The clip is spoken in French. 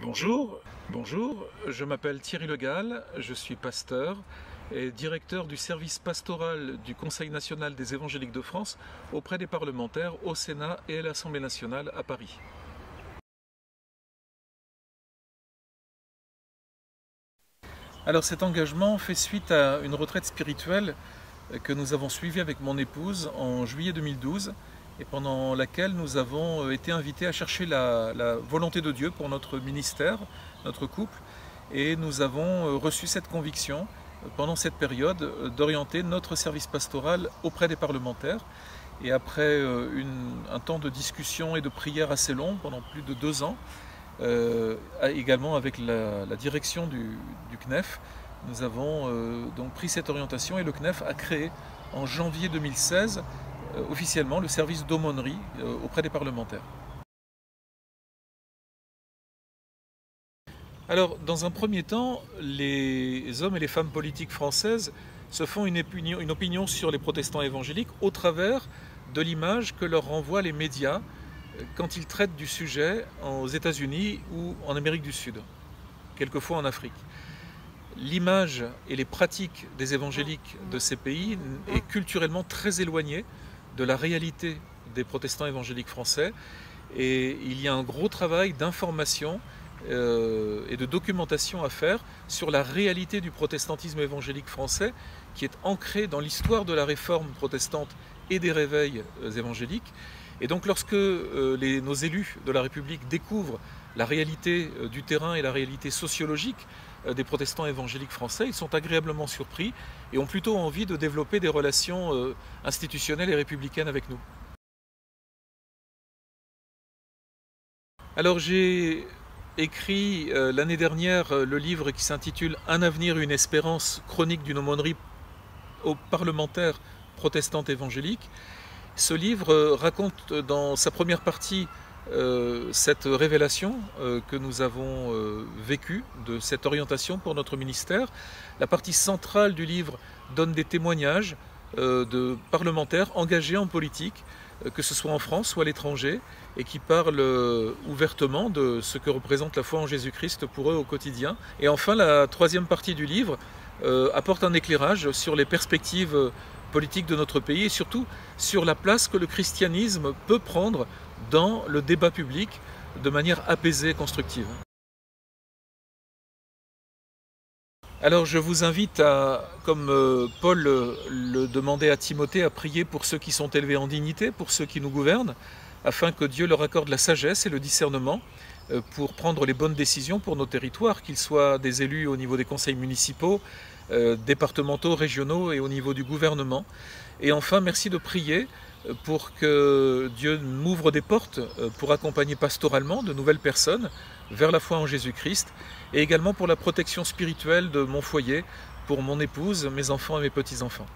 Bonjour, je m'appelle Thierry Le Gall, je suis pasteur et directeur du service pastoral du Conseil national des évangéliques de France auprès des parlementaires au Sénat et à l'Assemblée nationale à Paris. Alors cet engagement fait suite à une retraite spirituelle que nous avons suivie avec mon épouse en juillet 2012 et pendant laquelle nous avons été invités à chercher la volonté de Dieu pour notre ministère, notre couple, et nous avons reçu cette conviction pendant cette période d'orienter notre service pastoral auprès des parlementaires. Et après un temps de discussion et de prière assez long, pendant plus de 2 ans, également avec la direction du CNEF, nous avons donc pris cette orientation et le CNEF a créé en janvier 2016 officiellement le service d'aumônerie auprès des parlementaires. Alors, dans un premier temps, les hommes et les femmes politiques françaises se font une opinion sur les protestants évangéliques au travers de l'image que leur renvoient les médias quand ils traitent du sujet aux États-Unis ou en Amérique du Sud, quelquefois en Afrique. L'image et les pratiques des évangéliques de ces pays est culturellement très éloignée de la réalité des protestants évangéliques français, et il y a un gros travail d'information et de documentation à faire sur la réalité du protestantisme évangélique français qui est ancré dans l'histoire de la réforme protestante et des réveils évangéliques. Et donc lorsque nos élus de la République découvrent la réalité du terrain et la réalité sociologique des protestants évangéliques français, ils sont agréablement surpris et ont plutôt envie de développer des relations institutionnelles et républicaines avec nous. Alors j'ai écrit l'année dernière le livre qui s'intitule « Un avenir, une espérance, chronique d'une aumônerie aux parlementaires protestantes évangéliques ». Ce livre raconte dans sa première partie cette révélation que nous avons vécue de cette orientation pour notre ministère. La partie centrale du livre donne des témoignages de parlementaires engagés en politique, que ce soit en France ou à l'étranger, et qui parlent ouvertement de ce que représente la foi en Jésus-Christ pour eux au quotidien. Et enfin, la troisième partie du livre apporte un éclairage sur les perspectives politiques de notre pays et surtout sur la place que le christianisme peut prendre dans le débat public de manière apaisée et constructive. Alors je vous invite à, comme Paul le demandait à Timothée, à prier pour ceux qui sont élevés en dignité, pour ceux qui nous gouvernent, afin que Dieu leur accorde la sagesse et le discernement pour prendre les bonnes décisions pour nos territoires, qu'ils soient des élus au niveau des conseils municipaux, départementaux, régionaux et au niveau du gouvernement. Et enfin, merci de prier pour que Dieu m'ouvre des portes pour accompagner pastoralement de nouvelles personnes vers la foi en Jésus-Christ et également pour la protection spirituelle de mon foyer, pour mon épouse, mes enfants et mes petits-enfants.